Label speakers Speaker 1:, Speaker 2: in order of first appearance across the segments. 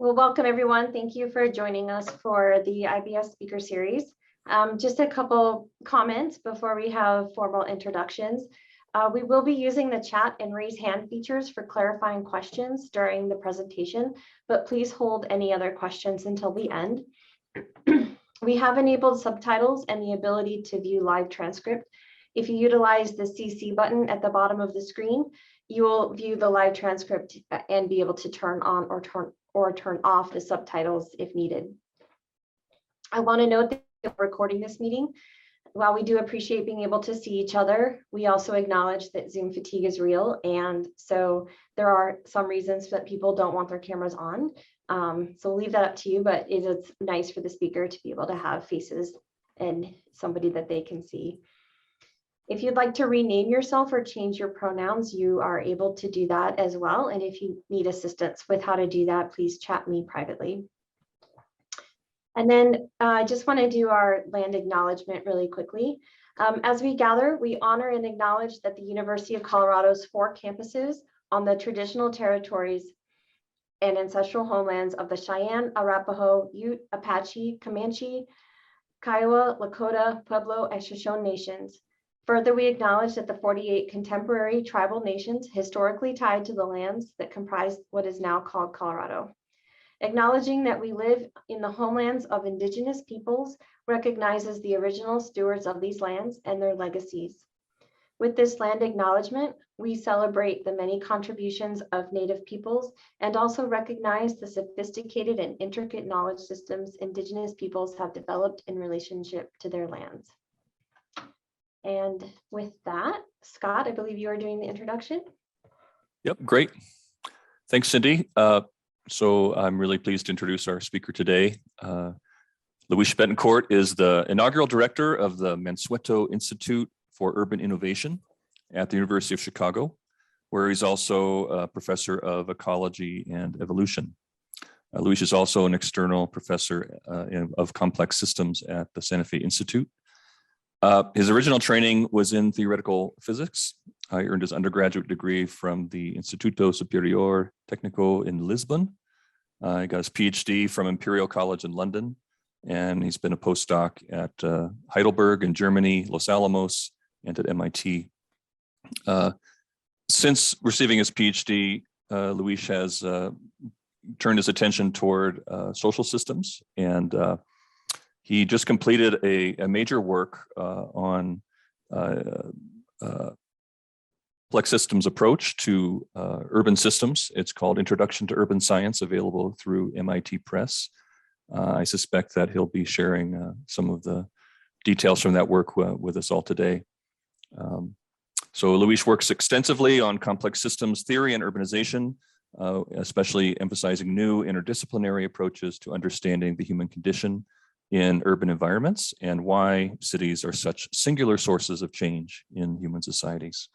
Speaker 1: Well, welcome everyone. Thank you for joining us for the IBS speaker series. Just a couple comments before we have formal introductions. We will be using the chat and raise hand features for clarifying questions during the presentation, but please hold any other questions until the end. We have enabled subtitles and the ability to view live transcript. If you utilize the CC button at the bottom of the screen, you will view the live transcript and be able to turn on or turn off the subtitles if needed. I want to note that we're recording this meeting. While we do appreciate being able to see each other, we also acknowledge that Zoom fatigue is real. And so there are some reasons that people don't want their cameras on. So we'll leave that up to you, but it is nice for the speaker to be able to have faces and somebody that they can see. If you'd like to rename yourself or change your pronouns, you are able to do that as well. And if you need assistance with how to do that, please chat me privately. And then I just want to do our land acknowledgement really quickly. As we gather, we honor and acknowledge that the University of Colorado's 4 campuses on the traditional territories and ancestral homelands of the Cheyenne, Arapaho, Ute, Apache, Comanche, Kiowa, Lakota, Pueblo, and Shoshone nations. Further, we acknowledge that the 48 contemporary tribal nations historically tied to the lands that comprise what is now called Colorado. Acknowledging that we live in the homelands of Indigenous peoples recognizes the original stewards of these lands and their legacies. With this land acknowledgement, we celebrate the many contributions of Native peoples and also recognize the sophisticated and intricate knowledge systems Indigenous peoples have developed in relationship to their lands. And with that, Scott, I believe you are doing the introduction.
Speaker 2: Yep, great. Thanks, Cindy. So I'm really pleased to introduce our speaker today. Luís Bettencourt is the inaugural director of the Mansueto Institute for Urban Innovation at the University of Chicago, where he's also a professor of ecology and evolution. Luís is also an external professor of complex systems at the Santa Fe Institute. His original training was in theoretical physics. He earned his undergraduate degree from the Instituto Superior Técnico in Lisbon. He got his PhD from Imperial College in London, and he's been a postdoc at Heidelberg in Germany, Los Alamos, and at MIT. Since receiving his PhD, Luís has turned his attention toward social systems, and he just completed a major work on complex systems approach to urban systems. It's called Introduction to Urban Science, available through MIT Press. I suspect that he'll be sharing some of the details from that work with us all today. So Luís works extensively on complex systems theory and urbanization, especially emphasizing new interdisciplinary approaches to understanding the human condition in urban environments and why cities are such singular sources of change in human societies.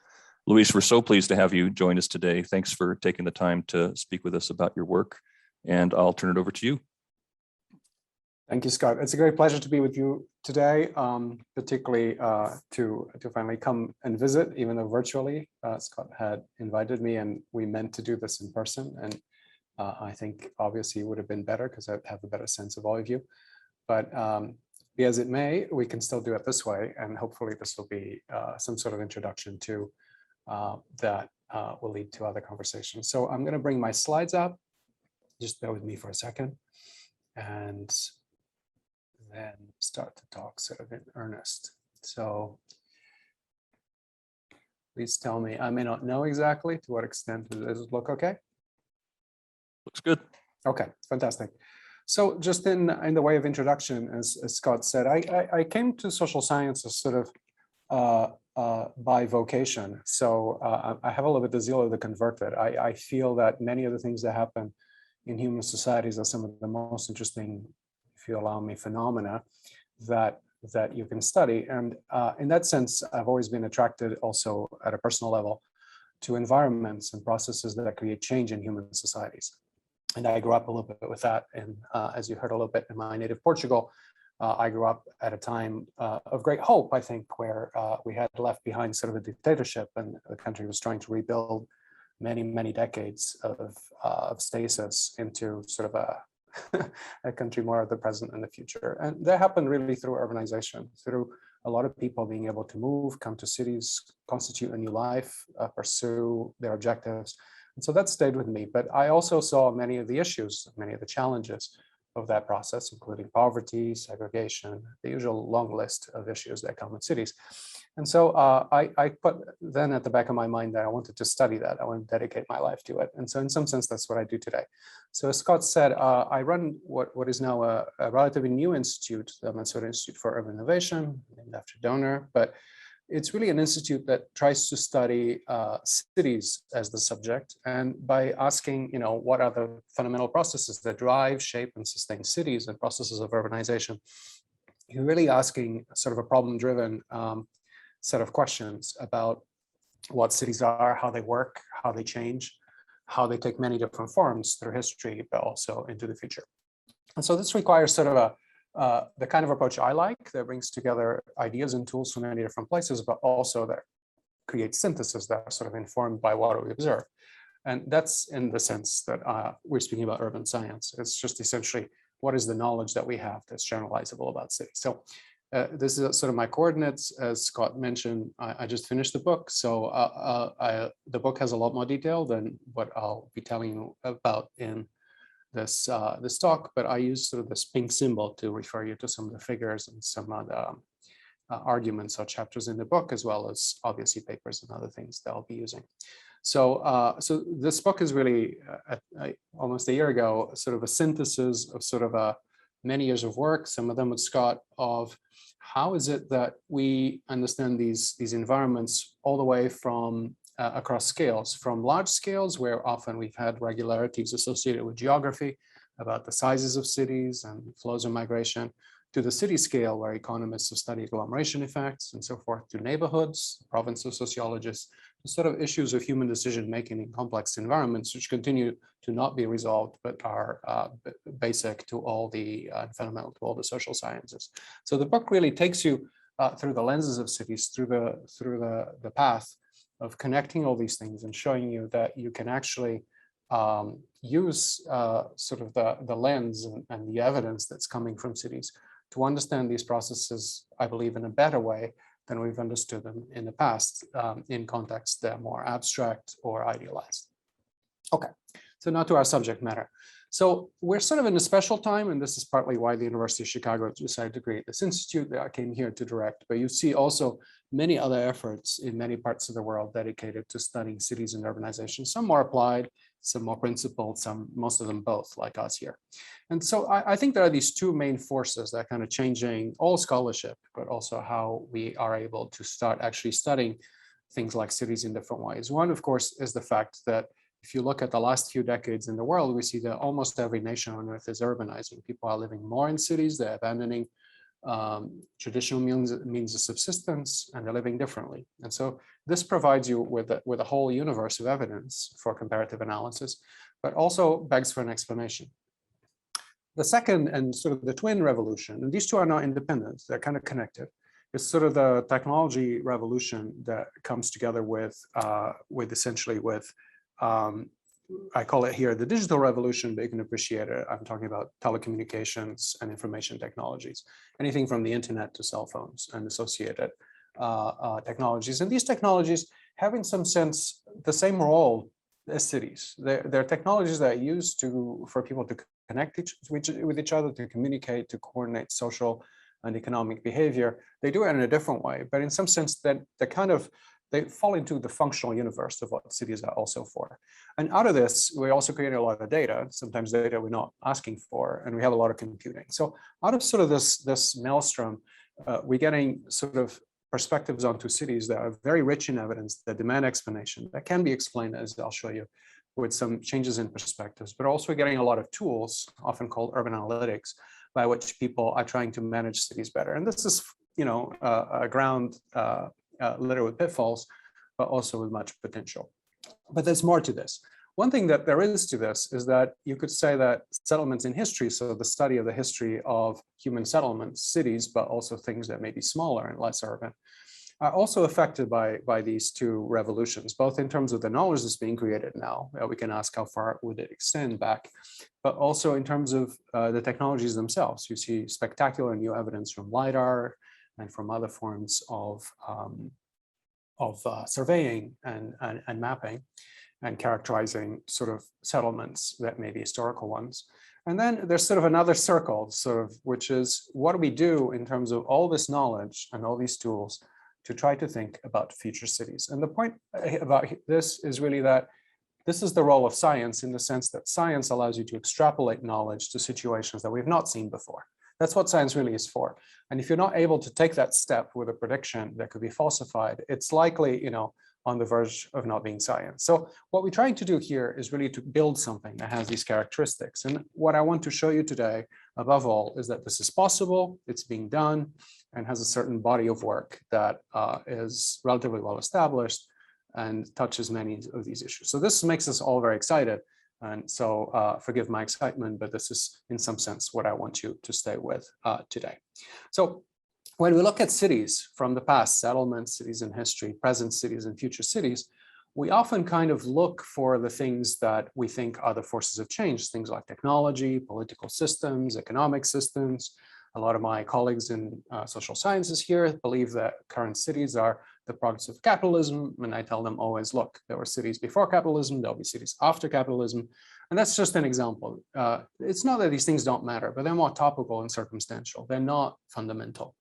Speaker 2: Luís, we're so pleased to have you join us today. Thanks for taking the time to speak with us about your work, and I'll turn it over to you.
Speaker 3: Thank you, Scott. It's a great pleasure to be with you today, particularly to finally come and visit, even though virtually. Scott had invited me and we meant to do this in person, and I think obviously it would have been better because I have a better sense of all of you. But be as it may, we can still do it this way, and hopefully this will be some sort of introduction to that will lead to other conversations. So I'm going to bring my slides up. Just bear with me for a second, and then start to talk sort of in earnest. So please tell me, I may not know exactly to what extent. Does it look okay?
Speaker 2: Looks good.
Speaker 3: Okay, fantastic. So just in the way of introduction, as Scott said, I came to social sciences sort of by vocation. So I have a little bit the zeal of the converted. I feel that many of the things that happen in human societies are some of the most interesting, if you allow me, phenomena that you can study. And in that sense, I've always been attracted also at a personal level to environments and processes that create change in human societies. And I grew up a little bit with that. And as you heard a little bit in my native Portugal, I grew up at a time of great hope, I think, where we had left behind sort of a dictatorship and the country was trying to rebuild many decades of stasis into sort of a country more of the present and the future. And that happened really through urbanization, through a lot of people being able to move, come to cities, constitute a new life, pursue their objectives. And so that stayed with me. But I also saw many of the issues, many of the challenges of that process, including poverty, segregation, the usual long list of issues that come with cities. And so I put then at the back of my mind that I wanted to study that. I want to dedicate my life to it. And so in some sense, that's what I do today. So as Scott said, I run what is now a relatively new institute, the Mansueto Institute for Urban Innovation, named after donor, but it's really an institute that tries to study cities as the subject, and by asking, what are the fundamental processes that drive, shape, and sustain cities and processes of urbanization. You're really asking sort of a problem-driven set of questions about what cities are, how they work, how they change, how they take many different forms through history, but also into the future. And so this requires sort of the kind of approach I like, that brings together ideas and tools from many different places, but also that creates synthesis that are sort of informed by what we observe. And that's in the sense that we're speaking about urban science. It's just essentially what is the knowledge that we have that's generalizable about cities. So this is sort of my coordinates. As Scott mentioned, I just finished the book. So the book has a lot more detail than what I'll be telling you about in this talk, but I use sort of this pink symbol to refer you to some of the figures and some of the arguments or chapters in the book, as well as obviously papers and other things that I'll be using. So this book is really almost a year ago, sort of a synthesis of sort of many years of work, some of them with Scott, of how is it that we understand these environments all the way from across scales, from large scales, where often we've had regularities associated with geography about the sizes of cities and flows of migration, to the city scale, where economists have studied agglomeration effects and so forth, to neighborhoods, province of sociologists, to sort of issues of human decision-making in complex environments, which continue to not be resolved, but are basic to all the fundamental to all the social sciences. So the book really takes you through the lenses of cities, through the path of connecting all these things and showing you that you can actually use sort of the lens and the evidence that's coming from cities to understand these processes, I believe, in a better way than we've understood them in the past, in contexts that are more abstract or idealized. Okay, so now to our subject matter. So we're sort of in a special time, and this is partly why the University of Chicago decided to create this institute that I came here to direct. But you see also many other efforts in many parts of the world dedicated to studying cities and urbanization, some more applied, some more principled, most of them both, like us here. And so I think there are these two main forces that are kind of changing all scholarship, but also how we are able to start actually studying things like cities in different ways. One, of course, is the fact that if you look at the last few decades in the world, we see that almost every nation on earth is urbanizing. People are living more in cities, they're abandoning traditional means of subsistence, and they're living differently. And so this provides you with a whole universe of evidence for comparative analysis, but also begs for an explanation. The second, and sort of the twin revolution, and these two are not independent, they're kind of connected, is sort of the technology revolution that comes together with essentially with I call it here the digital revolution, but you can appreciate it. I'm talking about telecommunications and information technologies, anything from the internet to cell phones and associated technologies. And these technologies have, in some sense, the same role as cities. They're technologies that are used for people to connect with each other, to communicate, to coordinate social and economic behavior. They do it in a different way, but in some sense, they fall into the functional universe of what cities are also for. And out of this, we're also creating a lot of data, sometimes data we're not asking for, and we have a lot of computing. So out of sort of this maelstrom, we're getting sort of perspectives onto cities that are very rich in evidence, that demand explanation, that can be explained, as I'll show you, with some changes in perspectives, but also getting a lot of tools, often called urban analytics, by which people are trying to manage cities better. And this is, a ground littered with pitfalls, but also with much potential. But there's more to this. One thing that there is to this is that you could say that settlements in history, so the study of the history of human settlements, cities, but also things that may be smaller and less urban, are also affected by these two revolutions, both in terms of the knowledge that's being created now. We can ask how far would it extend back, but also in terms of the technologies themselves. You see spectacular new evidence from LiDAR and from other forms of surveying and mapping and characterizing sort of settlements that may be historical ones. And then there's sort of another circle, which is what do we do in terms of all this knowledge and all these tools to try to think about future cities. And the point about this is really that this is the role of science, in the sense that science allows you to extrapolate knowledge to situations that we've not seen before. That's what science really is for. And if you're not able to take that step with a prediction that could be falsified, it's likely, on the verge of not being science. So what we're trying to do here is really to build something that has these characteristics. And what I want to show you today, above all, is that this is possible, it's being done, and has a certain body of work that is relatively well established and touches many of these issues. So this makes us all very excited. And so forgive my excitement, but this is in some sense what I want you to stay with today. So when we look at cities from the past, settlements, cities in history, present cities and future cities, we often kind of look for the things that we think are the forces of change, things like technology, political systems, economic systems. A lot of my colleagues in social sciences here believe that current cities are the products of capitalism. And I tell them always, look, there were cities before capitalism, there'll be cities after capitalism. And that's just an example. It's not that these things don't matter, but they're more topical and circumstantial. They're not fundamental.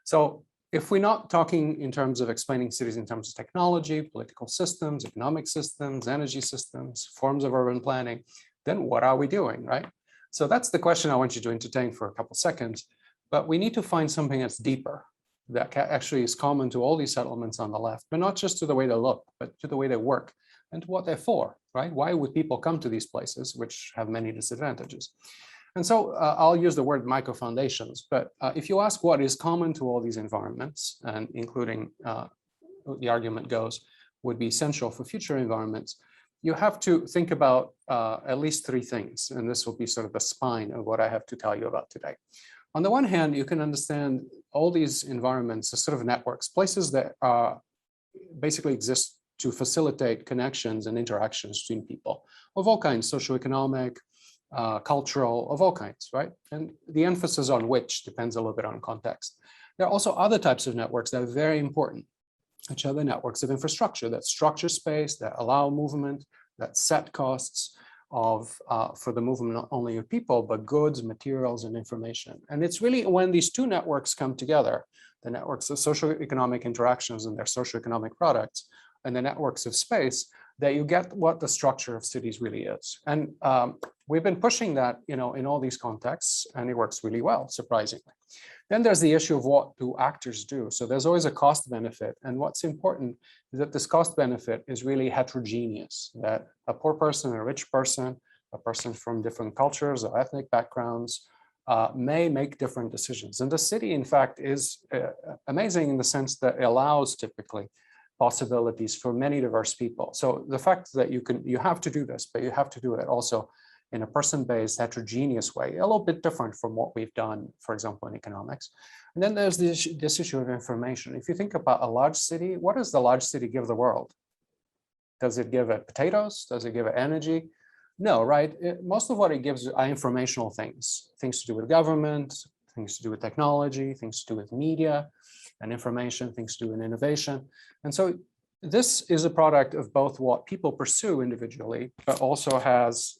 Speaker 3: So if we're not talking in terms of explaining cities in terms of technology, political systems, economic systems, energy systems, forms of urban planning, then what are we doing, right? So that's the question I want you to entertain for a couple seconds, but we need to find something that's deeper, that actually is common to all these settlements on the left, but not just to the way they look, but to the way they work and to what they're for, right? Why would people come to these places, which have many disadvantages? And so I'll use the word micro-foundations, but if you ask what is common to all these environments, and including, the argument goes, would be essential for future environments, you have to think about at least three things, and this will be sort of the spine of what I have to tell you about today. On the one hand, you can understand all these environments as sort of networks, places that basically exist to facilitate connections and interactions between people of all kinds, socioeconomic, cultural, of all kinds, right? And the emphasis on which depends a little bit on context. There are also other types of networks that are very important, which are the networks of infrastructure that structure space, that allow movement, that set costs of for the movement not only of people, but goods, materials, and information. And it's really when these two networks come together, the networks of socioeconomic interactions and their socioeconomic products, and the networks of space, that you get what the structure of cities really is. And we've been pushing that, in all these contexts, and it works really well, surprisingly. Then there's the issue of what do actors do? So there's always a cost benefit. And what's important is that this cost benefit is really heterogeneous, that a poor person, a rich person, a person from different cultures or ethnic backgrounds may make different decisions. And the city, in fact, is amazing in the sense that it allows typically possibilities for many diverse people. So the fact that you have to do this, but you have to do it also in a person-based heterogeneous way, a little bit different from what we've done, for example, in economics. And then there's this issue of information. If you think about a large city, what does the large city give the world? Does it give it potatoes? Does it give it energy? No, right? Most of what it gives are informational things to do with government, things to do with technology, things to do with media and information, things to do with innovation. And so this is a product of both what people pursue individually, but also is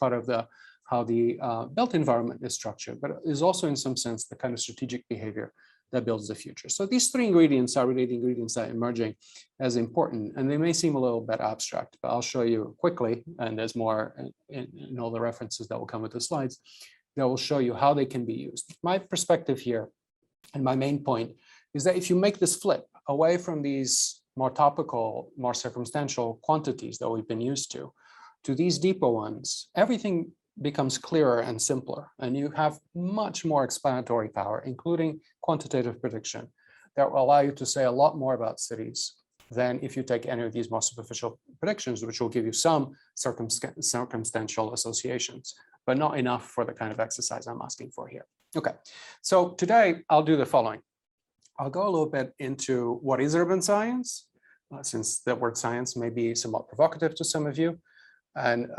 Speaker 3: part of how the built environment is structured, but is also in some sense the kind of strategic behavior that builds the future. So these three ingredients are really the ingredients that are emerging as important, and they may seem a little bit abstract, but I'll show you quickly, and there's more in all the references that will come with the slides, that will show you how they can be used. My perspective here, and my main point, is that if you make this flip away from these more topical, more circumstantial quantities that we've been used to these deeper ones, everything becomes clearer and simpler, and you have much more explanatory power, including quantitative prediction, that will allow you to say a lot more about cities than if you take any of these more superficial predictions, which will give you some circumstantial associations, but not enough for the kind of exercise I'm asking for here. Okay, so today I'll do the following. I'll go a little bit into what is urban science, since the word science may be somewhat provocative to some of you. And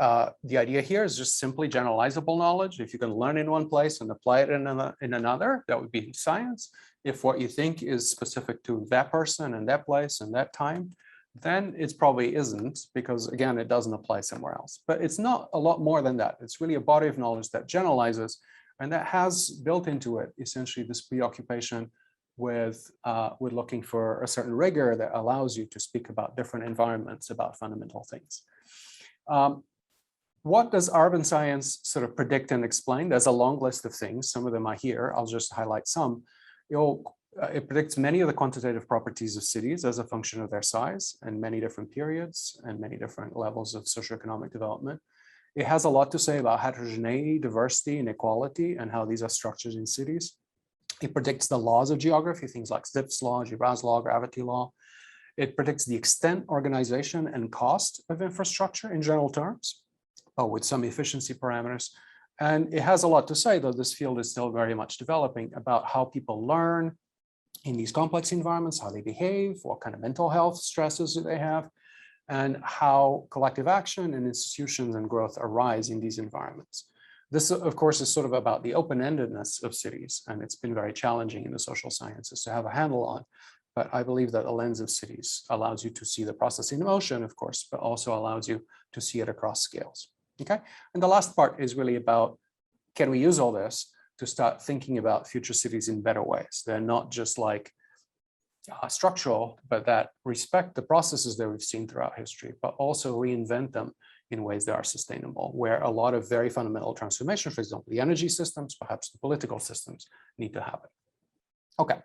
Speaker 3: the idea here is just simply generalizable knowledge. If you can learn in one place and apply it in another, that would be science. If what you think is specific to that person and that place and that time, then it probably isn't, because again, it doesn't apply somewhere else. But it's not a lot more than that. It's really a body of knowledge that generalizes, and that has built into it essentially this preoccupation with looking for a certain rigor that allows you to speak about different environments, about fundamental things. What does urban science sort of predict and explain? There's a long list of things. Some of them are here. I'll just highlight some. It predicts many of the quantitative properties of cities as a function of their size and many different periods and many different levels of socioeconomic development. It has a lot to say about heterogeneity, diversity, and equality, and how these are structured in cities. It predicts the laws of geography, things like Zipf's law, Girard's law, gravity law. It predicts the extent, organization, and cost of infrastructure in general terms, with some efficiency parameters. And it has a lot to say, though this field is still very much developing, about how people learn in these complex environments, how they behave, what kind of mental health stresses do they have, and how collective action and institutions and growth arise in these environments. This, of course, is sort of about the open-endedness of cities, and it's been very challenging in the social sciences to have a handle on. But I believe that the lens of cities allows you to see the process in motion, of course, but also allows you to see it across scales. Okay, and the last part is really about, can we use all this to start thinking about future cities in better ways? They're not just like structural, but that respect the processes that we've seen throughout history, but also reinvent them in ways that are sustainable, where a lot of very fundamental transformation, for example, the energy systems, perhaps the political systems, need to happen. Okay,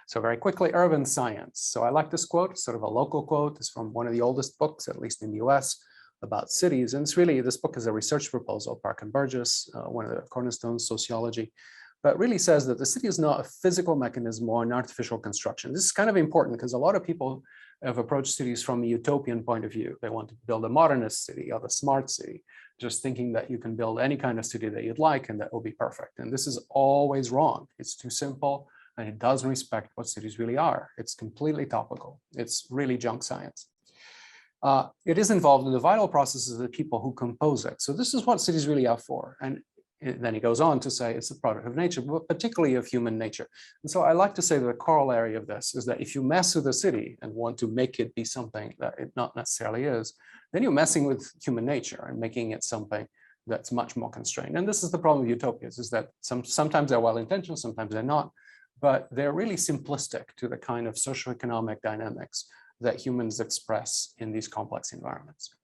Speaker 3: so very quickly, urban science. So I like this quote, sort of a local quote. It's from one of the oldest books, at least in the US, about cities. And it's really, this book is a research proposal, Park and Burgess, one of the cornerstones, sociology, but really says that the city is not a physical mechanism or an artificial construction. This is kind of important because a lot of people have approached cities from a utopian point of view. They want to build a modernist city or the smart city, just thinking that you can build any kind of city that you'd like and that will be perfect. And this is always wrong. It's too simple and it doesn't respect what cities really are. It's completely topical. It's really junk science. It is involved in the vital processes of the people who compose it. So this is what cities really are for. And then he goes on to say it's a product of nature, but particularly of human nature. And so I like to say that the corollary of this is that if you mess with a city and want to make it be something that it not necessarily is, then you're messing with human nature and making it something that's much more constrained. And this is the problem with utopias, is that sometimes they're well-intentioned, sometimes they're not, but they're really simplistic to the kind of socioeconomic dynamics that humans express in these complex environments.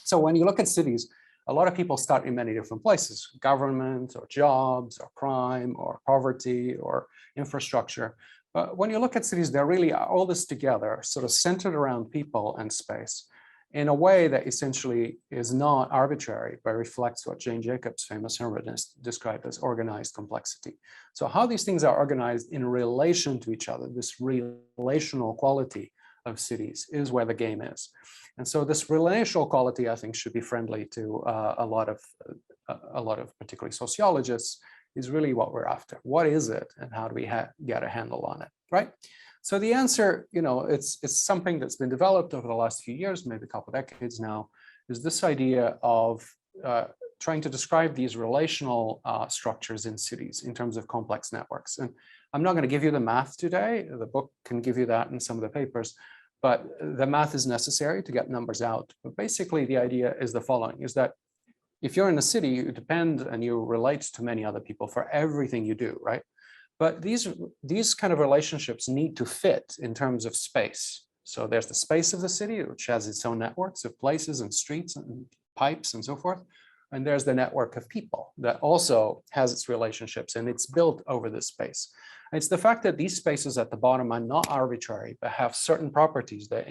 Speaker 3: So when you look at cities, a lot of people start in many different places, government or jobs or crime or poverty or infrastructure. But when you look at cities, they're really all this together, sort of centered around people and space in a way that essentially is not arbitrary, but reflects what Jane Jacobs, famous urbanist, described as organized complexity. So how these things are organized in relation to each other, this relational quality of cities is where the game is. And so this relational quality, I think, should be friendly to a lot of particularly sociologists, is really what we're after. What is it and how do we get a handle on it, right? So the answer, it's something that's been developed over the last few years, maybe a couple of decades now, is this idea of trying to describe these relational structures in cities in terms of complex networks. And I'm not going to give you the math today. The book can give you that in some of the papers, but the math is necessary to get numbers out. But basically, the idea is the following, is that if you're in a city, you depend and you relate to many other people for everything you do, right? But these kind of relationships need to fit in terms of space. So there's the space of the city, which has its own networks of places and streets and pipes and so forth. And there's the network of people that also has its relationships, and it's built over this space. And it's the fact that these spaces at the bottom are not arbitrary, but have certain properties that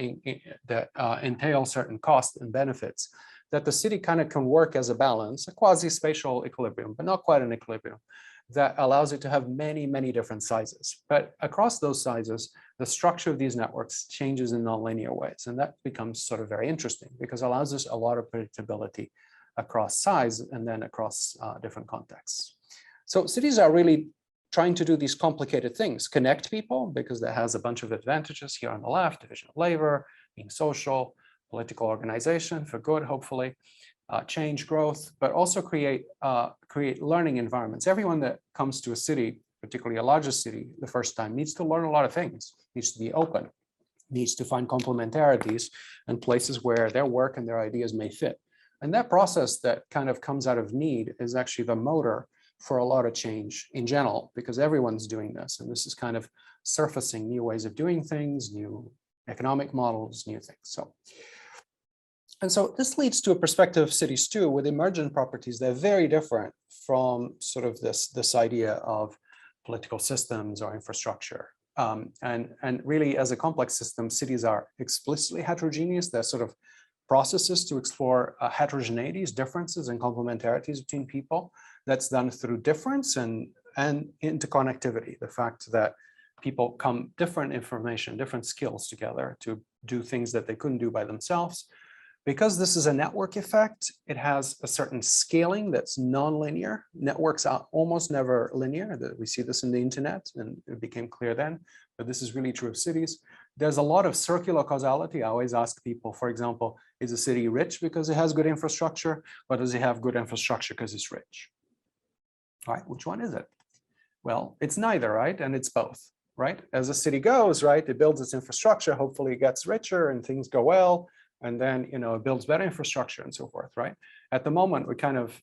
Speaker 3: entail certain costs and benefits, that the city kind of can work as a balance, a quasi-spatial equilibrium, but not quite an equilibrium, that allows it to have many, many different sizes. But across those sizes, the structure of these networks changes in nonlinear ways. And that becomes sort of very interesting because it allows us a lot of predictability across size and then across different contexts. So cities are really trying to do these complicated things, connect people, because that has a bunch of advantages here on the left, division of labor, being social, political organization for good, hopefully, change, growth, but also create learning environments. Everyone that comes to a city, particularly a larger city, the first time, needs to learn a lot of things, needs to be open, needs to find complementarities and places where their work and their ideas may fit. And that process that kind of comes out of need is actually the motor for a lot of change in general, because everyone's doing this. And this is kind of surfacing new ways of doing things, new economic models, new things. And so this leads to a perspective of cities too, with emergent properties that are very different from sort of this idea of political systems or infrastructure. And really, as a complex system, cities are explicitly heterogeneous. They're sort of processes to explore heterogeneities, differences, and complementarities between people. That's done through difference and interconnectivity. The fact that people come different information, different skills together to do things that they couldn't do by themselves. Because this is a network effect, it has a certain scaling that's non-linear. Networks are almost never linear. We see this in the internet, and it became clear then, but this is really true of cities. There's a lot of circular causality. I always ask people, for example, is a city rich because it has good infrastructure, or does it have good infrastructure because it's rich? All right, which one is it? Well, it's neither, right? And it's both, right? As a city goes, right, it builds its infrastructure, hopefully it gets richer and things go well. And then, it builds better infrastructure and so forth, right? At the moment, we're kind of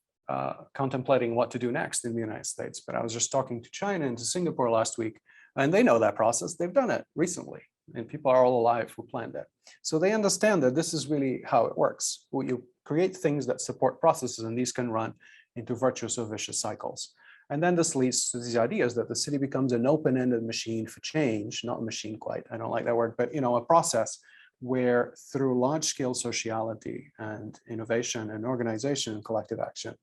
Speaker 3: contemplating what to do next in the United States. But I was just talking to China and to Singapore last week, and they know that process. They've done it recently, and people are all alive who planned it. So they understand that this is really how it works. You create things that support processes, and these can run into virtuous or vicious cycles. And then this leads to these ideas that the city becomes an open-ended machine for change, not a machine quite, I don't like that word, but a process where through large-scale sociality and innovation and organization and collective action,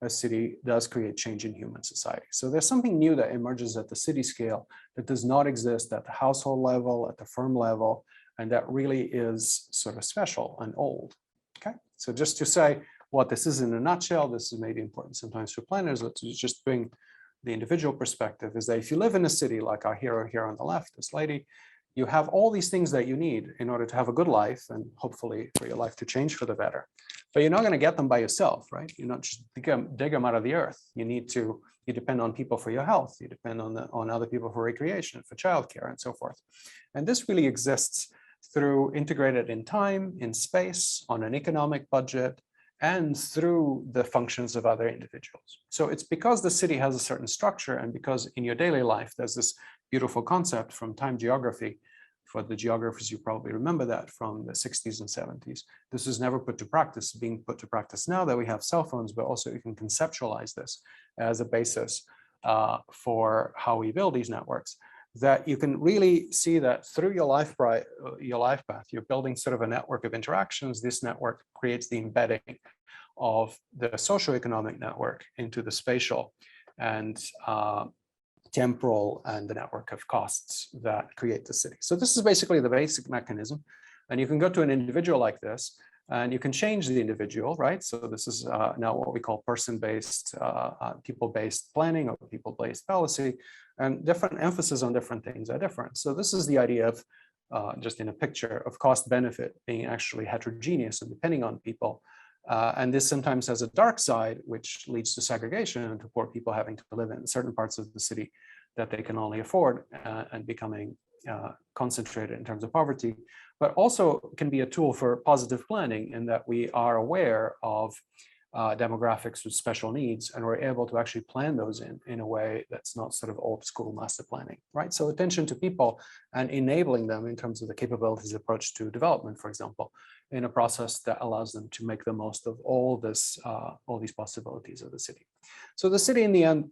Speaker 3: a city does create change in human society. So there's something new that emerges at the city scale that does not exist at the household level, at the firm level, and that really is sort of special and old, okay? So just to say what this is in a nutshell, this is maybe important sometimes for planners, but to just bring the individual perspective is that if you live in a city like our hero here on the left, this lady, you have all these things that you need in order to have a good life and hopefully for your life to change for the better. But you're not going to get them by yourself, right? You're not just dig them out of the earth. You depend on people for your health. You depend on other people for recreation, for childcare, and so forth. And this really exists through integrated in time, in space, on an economic budget, and through the functions of other individuals. So it's because the city has a certain structure, and because in your daily life, there's this beautiful concept from time geography. For the geographers, you probably remember that from the 60s and 70s. This was never put to practice, being put to practice now that we have cell phones, but also you can conceptualize this as a basis for how we build these networks, that you can really see that through your life path, you're building sort of a network of interactions. This network creates the embedding of the socioeconomic network into the spatial and temporal and the network of costs that create the city. So this is basically the basic mechanism. And you can go to an individual like this, and you can change the individual, right? So this is now what we call person-based, people-based planning or people-based policy, and different emphasis on different things are different. So this is the idea of, just in a picture, of cost benefit being actually heterogeneous and depending on people. And this sometimes has a dark side, which leads to segregation and to poor people having to live in certain parts of the city that they can only afford and becoming concentrated in terms of poverty, but also can be a tool for positive planning in that we are aware of demographics with special needs, and we're able to actually plan those in a way that's not sort of old school master planning, right? So attention to people and enabling them in terms of the capabilities approach to development, for example, in a process that allows them to make the most of all these possibilities of the city. So the city in the end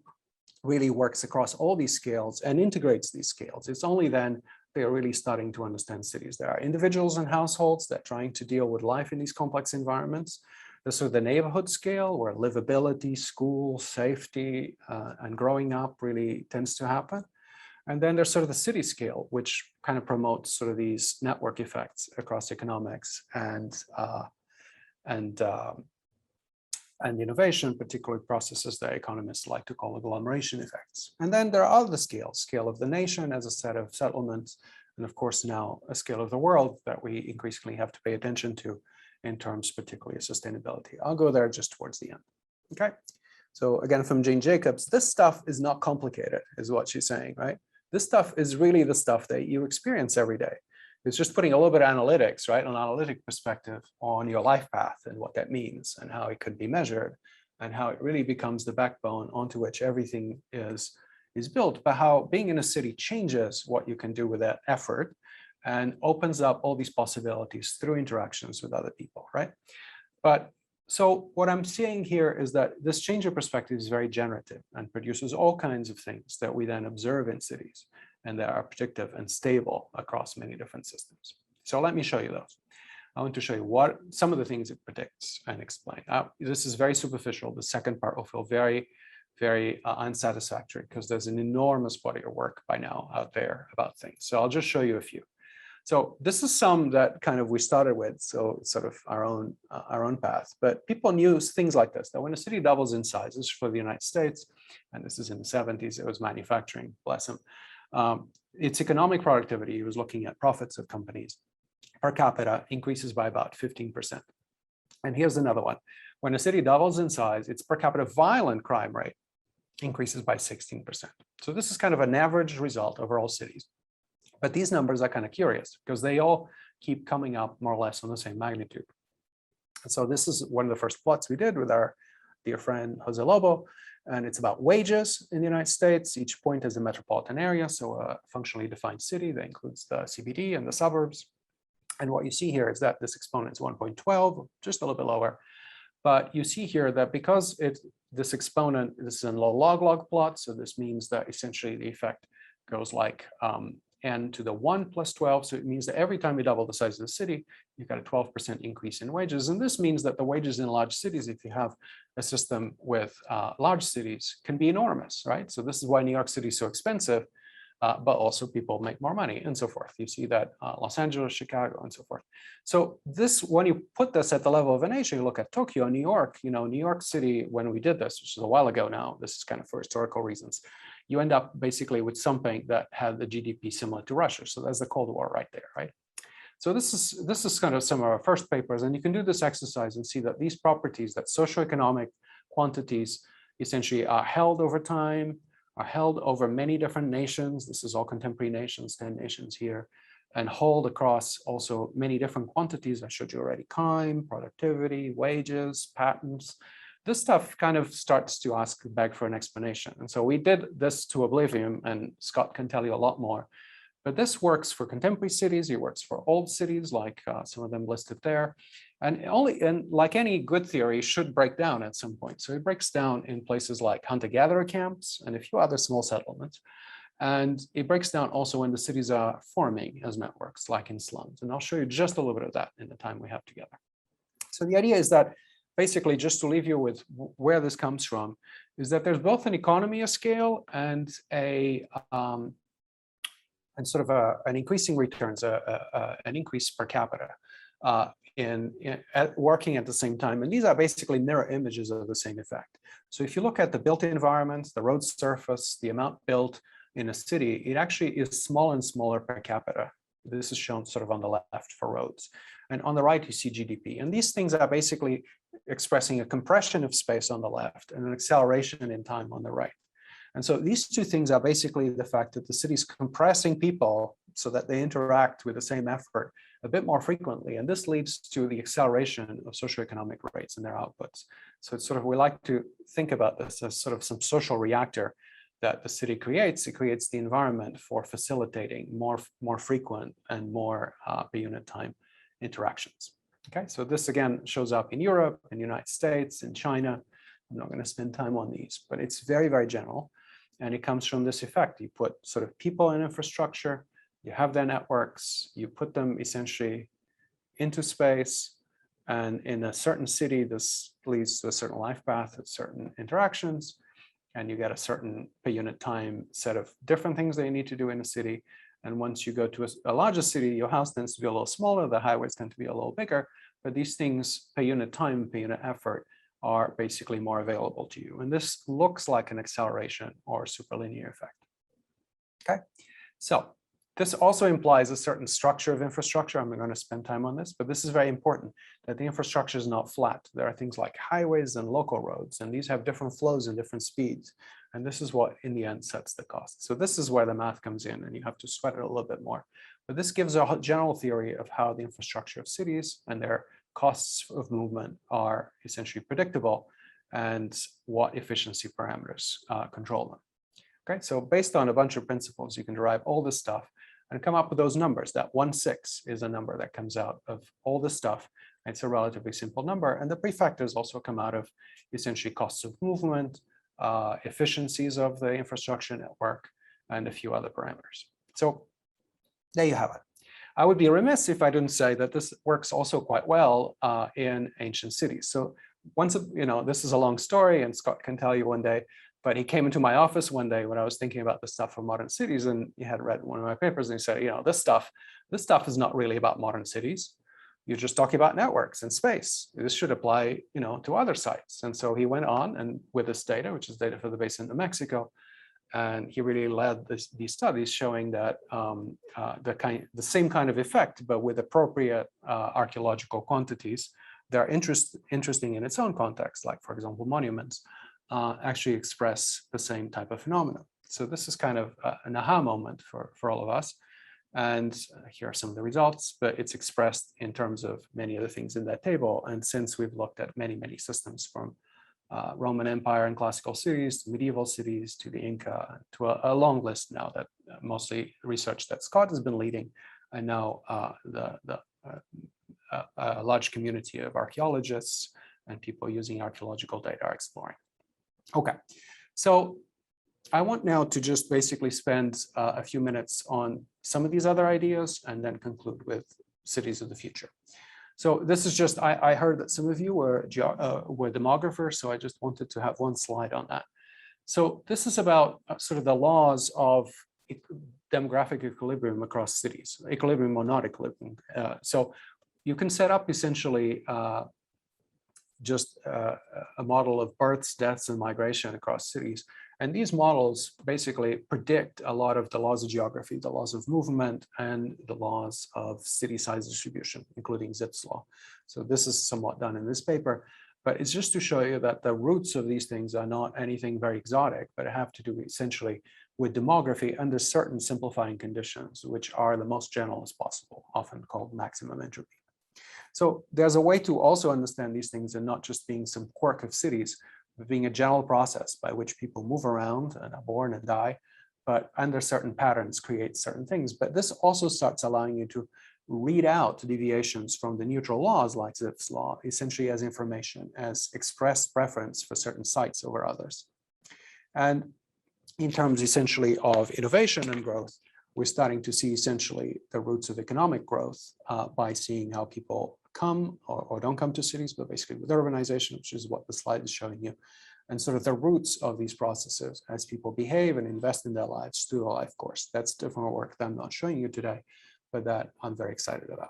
Speaker 3: really works across all these scales and integrates these scales. It's only then they are really starting to understand cities. There are individuals and households that are trying to deal with life in these complex environments. There's sort of the neighborhood scale where livability, school, safety, and growing up really tends to happen. And then there's sort of the city scale, which kind of promotes sort of these network effects across economics and and innovation, particularly processes that economists like to call agglomeration effects. And then there are other scales, scale of the nation as a set of settlements, and of course now a scale of the world that we increasingly have to pay attention to in terms particularly of sustainability. I'll go there just towards the end. Okay, so again from Jane Jacobs, this stuff is not complicated, is what she's saying, right? This stuff is really the stuff that you experience every day. It's just putting a little bit of analytics, right, an analytic perspective on your life path and what that means and how it could be measured and how it really becomes the backbone onto which everything is built, but how being in a city changes what you can do with that effort and opens up all these possibilities through interactions with other people, right? But so what I'm seeing here is that this change of perspective is very generative and produces all kinds of things that we then observe in cities and that are predictive and stable across many different systems. So let me show you those. I want to show you what some of the things it predicts and explain. This is very superficial. The second part will feel very, very unsatisfactory because there's an enormous body of work by now out there about things. So I'll just show you a few. So this is some that kind of we started with, so it's sort of our own path. But people knew things like this, that when a city doubles in size, this is for the United States, and this is in the 70s, it was manufacturing, bless them. Its economic productivity, he was looking at profits of companies, per capita increases by about 15%. And here's another one. When a city doubles in size, its per capita violent crime rate increases by 16%. So this is kind of an average result over all cities. But these numbers are kind of curious because they all keep coming up more or less on the same magnitude. And so this is one of the first plots we did with our dear friend Jose Lobo. And it's about wages in the United States. Each point is a metropolitan area, so a functionally defined city that includes the CBD and the suburbs. And what you see here is that this exponent is 1.12, just a little bit lower. But you see here that because this exponent, this is in low log plot, so this means that essentially the effect goes like n to the 1 plus 12. So it means that every time you double the size of the city, you've got a 12% increase in wages. And this means that the wages in large cities, if you have a system with large cities, can be enormous, right? So this is why New York City is so expensive, but also people make more money and so forth. You see that Los Angeles, Chicago, and so forth. So this, when you put this at the level of a nation, you look at Tokyo, New York, New York City, when we did this, which is a while ago now, this is kind of for historical reasons, you end up basically with something that had the GDP similar to Russia. So that's the Cold War right there, right? So this is kind of some of our first papers, and you can do this exercise and see that these properties, that socioeconomic quantities essentially are held over time, are held over many different nations. This is all contemporary nations, 10 nations here, and hold across also many different quantities. I showed you already time, productivity, wages, patents. This stuff kind of starts to beg for an explanation. And so we did this to oblivion, and Scott can tell you a lot more. But this works for contemporary cities. It works for old cities, like some of them listed there. And like any good theory, should break down at some point. So it breaks down in places like hunter-gatherer camps and a few other small settlements. And it breaks down also when the cities are forming as networks, like in slums. And I'll show you just a little bit of that in the time we have together. So the idea is that basically, just to leave you with where this comes from, is that there's both an economy of scale and sort of an increasing returns, an increase per capita working at the same time. And these are basically mirror images of the same effect. So if you look at the built environments, the road surface, the amount built in a city, it actually is smaller and smaller per capita. This is shown sort of on the left for roads. And on the right, you see GDP. And these things are basically expressing a compression of space on the left and an acceleration in time on the right. And so these two things are basically the fact that the city's compressing people so that they interact with the same effort a bit more frequently. And this leads to the acceleration of socioeconomic rates and their outputs. So it's sort of, we like to think about this as sort of some social reactor that the city creates. It creates the environment for facilitating more frequent and more per unit time interactions. Okay, so this again shows up in Europe, in the United States, in China. I'm not going to spend time on these, but it's very, very general. And it comes from this effect. You put sort of people in infrastructure, you have their networks, you put them essentially into space. And in a certain city, this leads to a certain life path with certain interactions. And you get a certain per unit time set of different things that you need to do in a city. And once you go to a larger city, your house tends to be a little smaller, the highways tend to be a little bigger, but these things per unit time, per unit effort are basically more available to you. And this looks like an acceleration or superlinear effect. Okay, so this also implies a certain structure of infrastructure. I'm going to spend time on this, but this is very important, that the infrastructure is not flat. There are things like highways and local roads, and these have different flows and different speeds. And this is what, in the end, sets the cost. So this is where the math comes in, and you have to sweat it a little bit more. But this gives a general theory of how the infrastructure of cities and their costs of movement are essentially predictable and what efficiency parameters control them. Okay, so based on a bunch of principles, you can derive all this stuff and come up with those numbers. That 1/6 is a number that comes out of all this stuff. It's a relatively simple number. And the prefactors also come out of essentially costs of movement, efficiencies of the infrastructure network, and a few other parameters. So there you have it. I would be remiss if I didn't say that this works also quite well in ancient cities. So once, this is a long story, and Scott can tell you one day, but he came into my office one day when I was thinking about the stuff for modern cities, and he had read one of my papers, and he said, this stuff is not really about modern cities. You're just talking about networks and space. This should apply, to other sites. And so he went on, and with this data, which is data for the basin of Mexico, and he really led these studies showing that the same kind of effect, but with appropriate archaeological quantities, they're interesting in its own context, like, for example, monuments, actually express the same type of phenomenon. So this is kind of an aha moment for all of us. And here are some of the results, but it's expressed in terms of many other things in that table. And since we've looked at many, many systems from Roman Empire and classical cities to medieval cities to the Inca, to a long list now that mostly research that Scott has been leading, and now a large community of archaeologists and people using archaeological data are exploring. Okay, so I want now to just basically spend a few minutes on some of these other ideas and then conclude with cities of the future. So this is just, I heard that some of you were demographers, so I just wanted to have one slide on that. So this is about sort of the laws of demographic equilibrium across cities, equilibrium or not equilibrium. So you can set up essentially just a model of births, deaths, and migration across cities. And these models basically predict a lot of the laws of geography, the laws of movement, and the laws of city size distribution, including Zipf's law. So this is somewhat done in this paper, but it's just to show you that the roots of these things are not anything very exotic, but have to do essentially with demography under certain simplifying conditions, which are the most general as possible, often called maximum entropy. So there's a way to also understand these things and not just being some quirk of cities, but being a general process by which people move around and are born and die, but under certain patterns create certain things. But this also starts allowing you to read out deviations from the neutral laws like Zipf's law, essentially as information, as express preference for certain sites over others. And in terms essentially of innovation and growth, we're starting to see essentially the roots of economic growth by seeing how people come or don't come to cities, but basically with urbanization, which is what the slide is showing you, and sort of the roots of these processes as people behave and invest in their lives through a life course. That's different work that I'm not showing you today, but that I'm very excited about.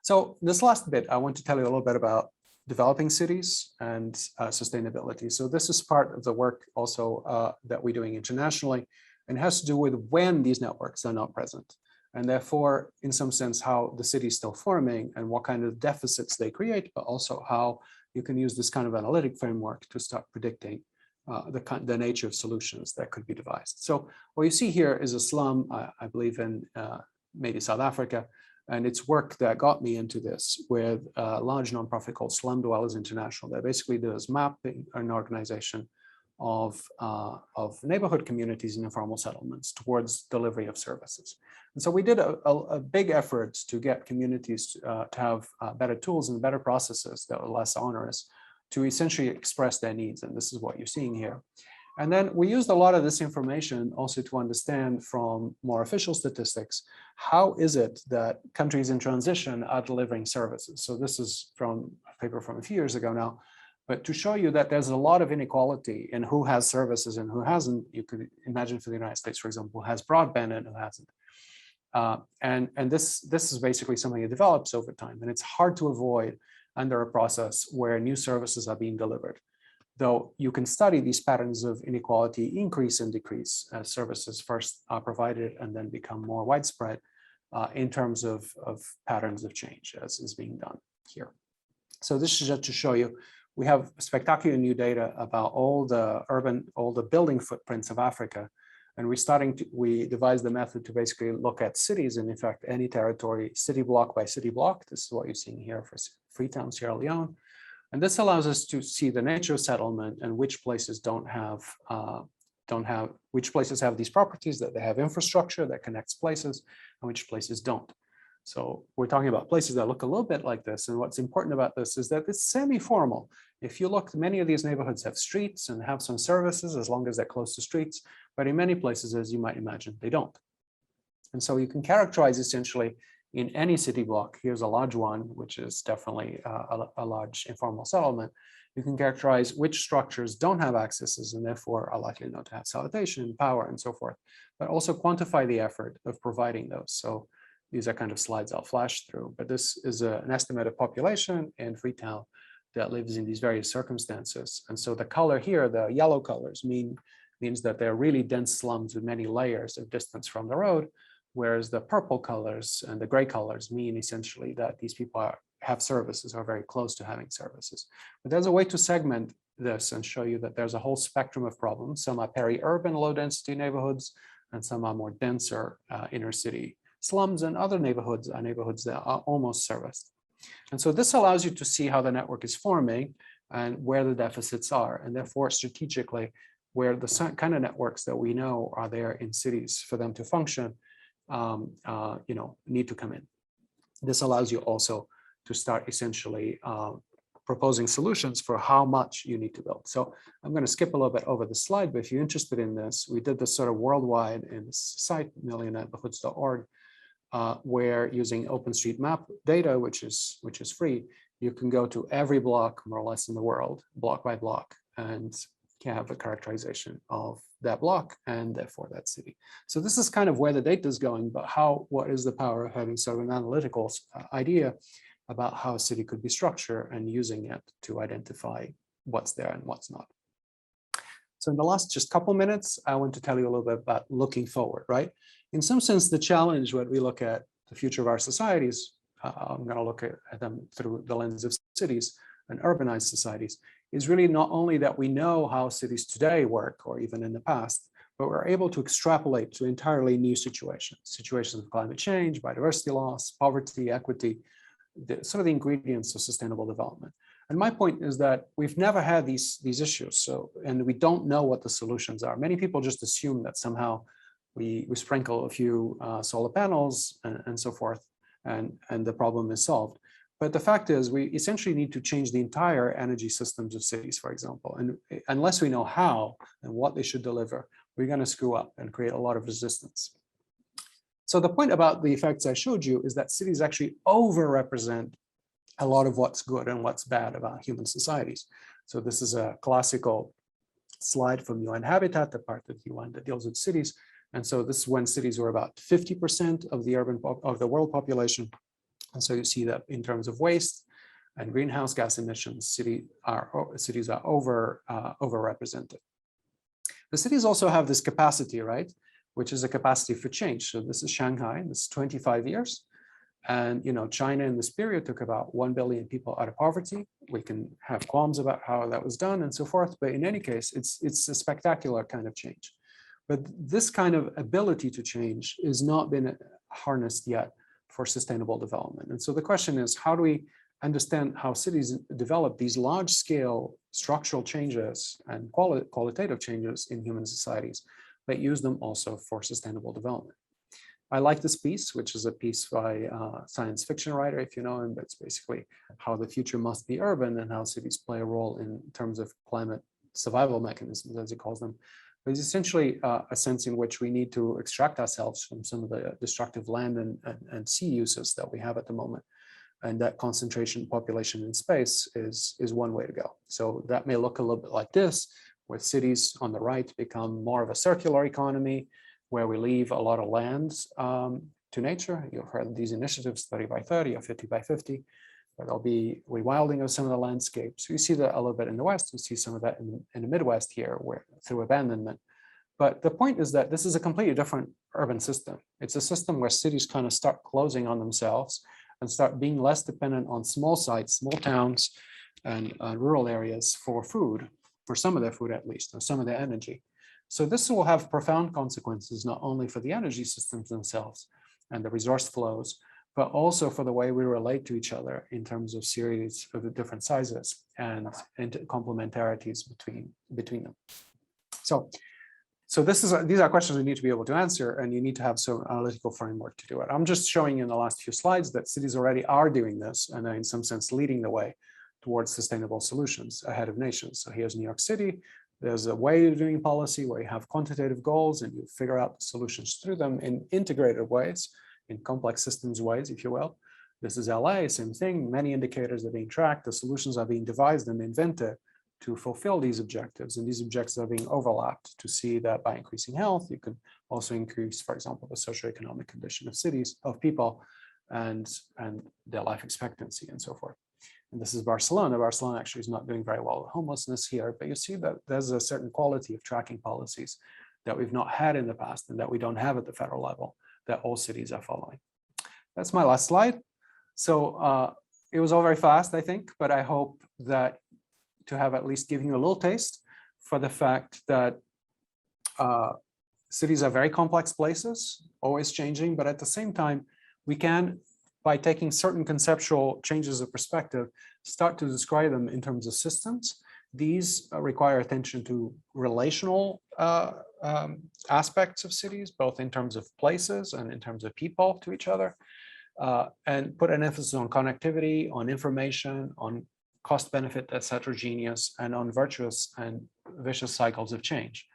Speaker 3: So this last bit, I want to tell you a little bit about developing cities and sustainability. So this is part of the work also that we're doing internationally, and has to do with when these networks are not present. And therefore, in some sense, how the city is still forming and what kind of deficits they create, but also how you can use this kind of analytic framework to start predicting the nature of solutions that could be devised. So what you see here is a slum, I believe in maybe South Africa, and it's work that got me into this with a large nonprofit called Slum Dwellers International that basically does mapping an organization of neighborhood communities and informal settlements towards delivery of services. And so we did a big effort to get communities to have better tools and better processes that were less onerous to essentially express their needs. And this is what you're seeing here. And then we used a lot of this information also to understand from more official statistics, how is it that countries in transition are delivering services? So this is from a paper from a few years ago now. But to show you that there's a lot of inequality in who has services and who hasn't, you could imagine for the United States, for example, who has broadband and who hasn't. And this is basically something that develops over time. And it's hard to avoid under a process where new services are being delivered. Though you can study these patterns of inequality increase and decrease as services first are provided and then become more widespread in terms of patterns of change as is being done here. So this is just to show you, we have spectacular new data about all the building footprints of Africa. And we devised the method to basically look at cities and in fact any territory, city block by city block. This is what you're seeing here for Freetown, Sierra Leone. And this allows us to see the nature of settlement and which places which places have these properties, that they have infrastructure that connects places and which places don't. So we're talking about places that look a little bit like this. And what's important about this is that it's semi-formal. If you look, many of these neighborhoods have streets and have some services as long as they're close to streets, but in many places, as you might imagine, they don't. And so you can characterize essentially in any city block. Here's a large one, which is definitely a large informal settlement. You can characterize which structures don't have accesses and therefore are likely not to have sanitation, power, and so forth, but also quantify the effort of providing those. So these are kind of slides I'll flash through, but this is an estimated population in Freetown that lives in these various circumstances. And so the color here, the yellow colors means that they're really dense slums with many layers of distance from the road, whereas the purple colors and the gray colors mean essentially that these people have services or very close to having services. But there's a way to segment this and show you that there's a whole spectrum of problems. Some are peri-urban low density neighborhoods, and some are more denser inner city slums, and other neighborhoods are neighborhoods that are almost serviced. And so this allows you to see how the network is forming and where the deficits are, and therefore strategically where the kind of networks that we know are there in cities for them to function need to come in. This allows you also to start essentially proposing solutions for how much you need to build. So I'm going to skip a little bit over the slide, but if you're interested in this, we did this sort of worldwide in this site, millionneighborhoods.org, where using OpenStreetMap data, which is free, you can go to every block more or less in the world, block by block, and can have a characterization of that block and therefore that city. So this is kind of where the data is going, but what is the power of having sort of an analytical idea about how a city could be structured and using it to identify what's there and what's not. So in the last just couple minutes, I want to tell you a little bit about looking forward, right? In some sense, the challenge when we look at the future of our societies, I'm going to look at them through the lens of cities and urbanized societies, is really not only that we know how cities today work, or even in the past, but we're able to extrapolate to entirely new situations of climate change, biodiversity loss, poverty, equity, sort of the ingredients of sustainable development. And my point is that we've never had these issues, and we don't know what the solutions are. Many people just assume that somehow we sprinkle a few solar panels and so forth, and the problem is solved. But the fact is, we essentially need to change the entire energy systems of cities, for example. And unless we know how and what they should deliver, we're going to screw up and create a lot of resistance. So the point about the effects I showed you is that cities actually overrepresent a lot of what's good and what's bad about human societies. So this is a classical slide from UN Habitat, the part of UN that deals with cities. And so this is when cities were about 50% of the world population. And so you see that in terms of waste and greenhouse gas emissions, cities are overrepresented. The cities also have this capacity, right, which is a capacity for change. So this is Shanghai, this is 25 years. And China in this period took about 1 billion people out of poverty. We can have qualms about how that was done and so forth, but in any case, it's a spectacular kind of change. But this kind of ability to change has not been harnessed yet for sustainable development. And so the question is, how do we understand how cities develop these large-scale structural changes and qualitative changes in human societies, but use them also for sustainable development? I like this piece, which is a piece by a science fiction writer, if you know him, but it's basically how the future must be urban and how cities play a role in terms of climate survival mechanisms, as he calls them. But it's essentially a sense in which we need to extract ourselves from some of the destructive land and sea uses that we have at the moment. And that concentration population in space is one way to go. So that may look a little bit like this, where cities on the right become more of a circular economy, where we leave a lot of land to nature. You've heard of these initiatives, 30 by 30 or 50 by 50. There'll be rewilding of some of the landscapes. You see that a little bit in the West. You see some of that in the Midwest here, where through abandonment. But the point is that this is a completely different urban system. It's a system where cities kind of start closing on themselves and start being less dependent on small sites, small towns, and rural areas for food, for some of their food at least, or some of their energy. So this will have profound consequences, not only for the energy systems themselves and the resource flows, but also for the way we relate to each other in terms of series of the different sizes and complementarities between them. So these are questions we need to be able to answer, and you need to have some analytical framework to do it. I'm just showing you in the last few slides that cities already are doing this, and are in some sense leading the way towards sustainable solutions ahead of nations. So here's New York City. There's a way of doing policy where you have quantitative goals and you figure out the solutions through them in integrated ways, in complex systems ways, if you will. This is LA, same thing. Many indicators are being tracked. The solutions are being devised and invented to fulfill these objectives. And these objectives are being overlapped to see that by increasing health, you can also increase, for example, the socioeconomic condition of cities, of people, and their life expectancy and so forth. And this is Barcelona. Barcelona actually is not doing very well with homelessness here, but you see that there's a certain quality of tracking policies that we've not had in the past and that we don't have at the federal level that all cities are following. That's my last slide. So it was all very fast, I think, but I hope that to have at least given you a little taste for the fact that cities are very complex places, always changing, but at the same time, we can, by taking certain conceptual changes of perspective, start to describe them in terms of systems. These require attention to relational aspects of cities, both in terms of places and in terms of people to each other, and put an emphasis on connectivity, on information, on cost benefit that's heterogeneous, and on virtuous and vicious cycles of change.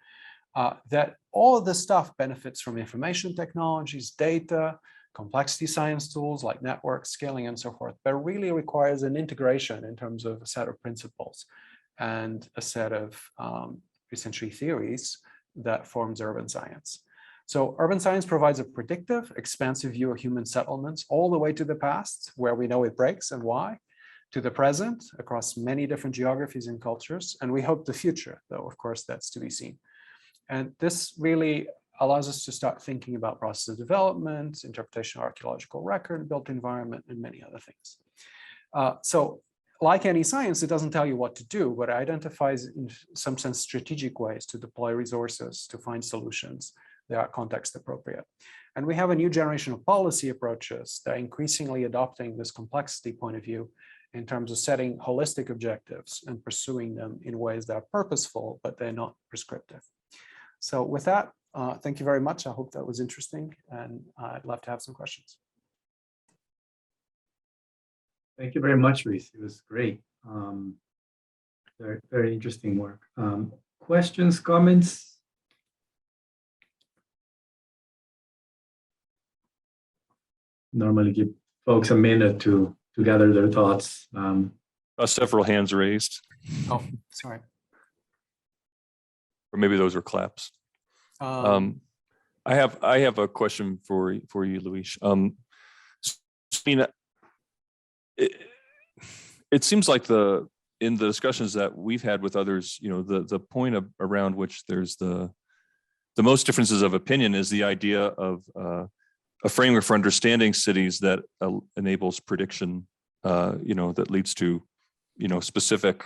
Speaker 3: That all of this stuff benefits from information technologies, data, complexity science tools like network scaling and so forth, but really requires an integration in terms of a set of principles and a set of essentially theories that forms urban science. So urban science provides a predictive, expansive view of human settlements all the way to the past, where we know it breaks and why, to the present across many different geographies and cultures, and we hope the future, though of course that's to be seen. And this really allows us to start thinking about process of development, interpretation of archaeological record, built environment, and many other things. So like any science, it doesn't tell you what to do, but it identifies in some sense strategic ways to deploy resources, to find solutions that are context appropriate. And we have a new generation of policy approaches that are increasingly adopting this complexity point of view in terms of setting holistic objectives and pursuing them in ways that are purposeful, but they're not prescriptive. So with that, thank you very much. I hope that was interesting, and I'd love to have some questions.
Speaker 4: Thank you very much, Luís. It was great. Very, very interesting work. Questions, comments? Normally give folks a minute to gather their thoughts.
Speaker 2: Several hands raised.
Speaker 3: Oh, sorry.
Speaker 2: Or maybe those were claps. I have a question for you, Luís. It seems like in the discussions that we've had with others, the point around which there's the most differences of opinion is the idea of a framework for understanding cities that enables prediction, that leads to, specific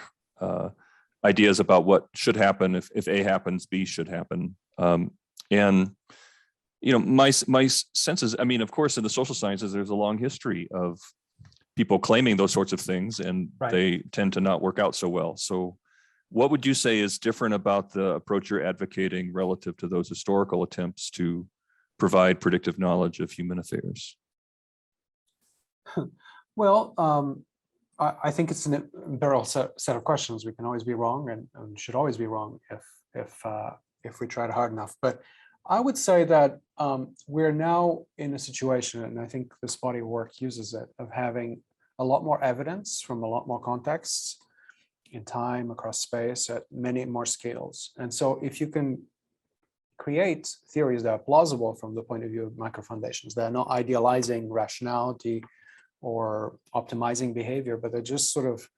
Speaker 2: ideas about what should happen if A happens, B should happen. And my sense is, of course, in the social sciences, there's a long history of people claiming those sorts of things, and right, they tend to not work out so well. So what would you say is different about the approach you're advocating relative to those historical attempts to provide predictive knowledge of human affairs?
Speaker 3: Well, I think it's an imperial set of questions. We can always be wrong and should always be wrong if we try hard enough. But I would say that we're now in a situation, and I think this body of work uses it, of having a lot more evidence from a lot more contexts in time, across space, at many more scales. And so if you can create theories that are plausible from the point of view of microfoundations, that are not idealizing rationality or optimizing behavior, but they're just sort of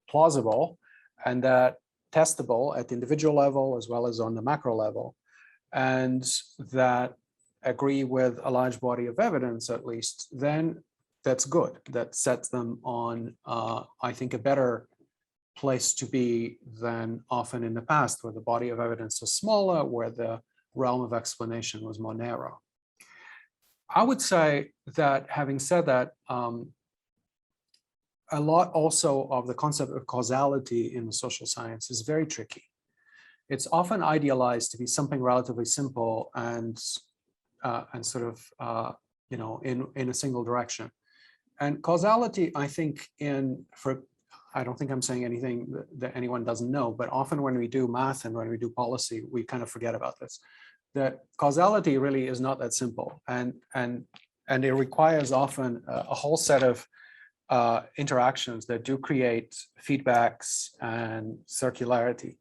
Speaker 3: plausible and that testable at the individual level as well as on the macro level, and that agree with a large body of evidence at least, then that's good. That sets them on, I think, a better place to be than often in the past, where the body of evidence was smaller, where the realm of explanation was more narrow. I would say that, having said that, a lot also of the concept of causality in the social science is very tricky. It's often idealized to be something relatively simple and sort of in a single direction. And causality, I think, I don't think I'm saying anything that anyone doesn't know, but often when we do math and when we do policy, we kind of forget about this. That causality really is not that simple, and it requires often a whole set of interactions that do create feedbacks and circularity.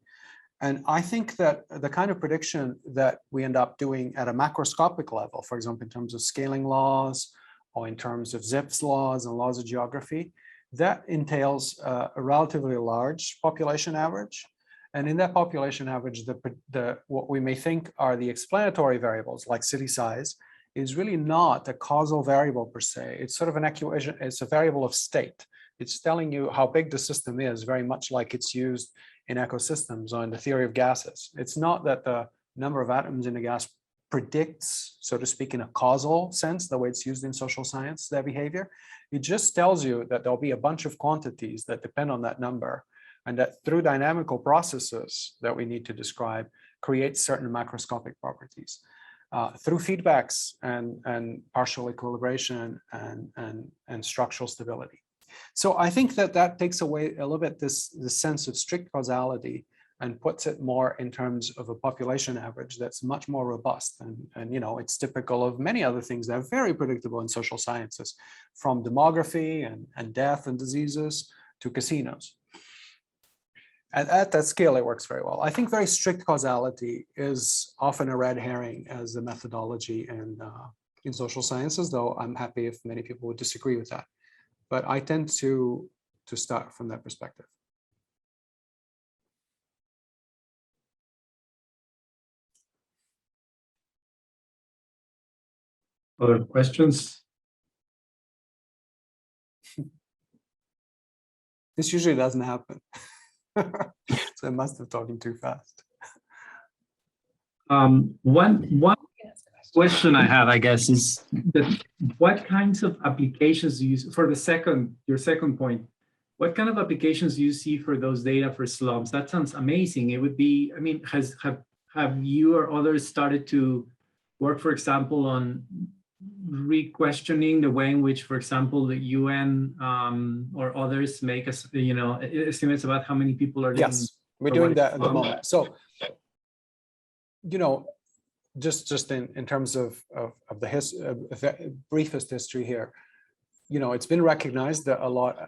Speaker 3: And I think that the kind of prediction that we end up doing at a macroscopic level, for example, in terms of scaling laws or in terms of Zipf's laws and laws of geography, that entails a relatively large population average. And in that population average, what we may think are the explanatory variables like city size is really not a causal variable per se. It's sort of an equation, it's a variable of state. It's telling you how big the system is, very much like it's used in ecosystems or in the theory of gases. It's not that the number of atoms in a gas predicts, so to speak, in a causal sense, the way it's used in social science, their behavior. It just tells you that there'll be a bunch of quantities that depend on that number, and that through dynamical processes that we need to describe, create certain macroscopic properties. Through feedbacks and partial equilibration and structural stability. So I think that takes away a little bit this sense of strict causality and puts it more in terms of a population average that's much more robust. And it's typical of many other things that are very predictable in social sciences, from demography and death and diseases to casinos. And at that scale, it works very well. I think very strict causality is often a red herring as a methodology in social sciences, though I'm happy if many people would disagree with that. But I tend to start from that perspective.
Speaker 4: Other questions?
Speaker 3: This usually doesn't happen. So I must have talking too fast.
Speaker 4: One question I have, I guess, is that what kinds of applications do you use for your second point? What kind of applications do you see for those data for slums? That sounds amazing. It would be, I mean, have you or others started to work, for example, on re-questioning the way in which, for example, the UN or others make us, estimates about how many people are living?
Speaker 3: Yes, we're doing that at the moment. So, just in terms of the briefest history here, it's been recognized that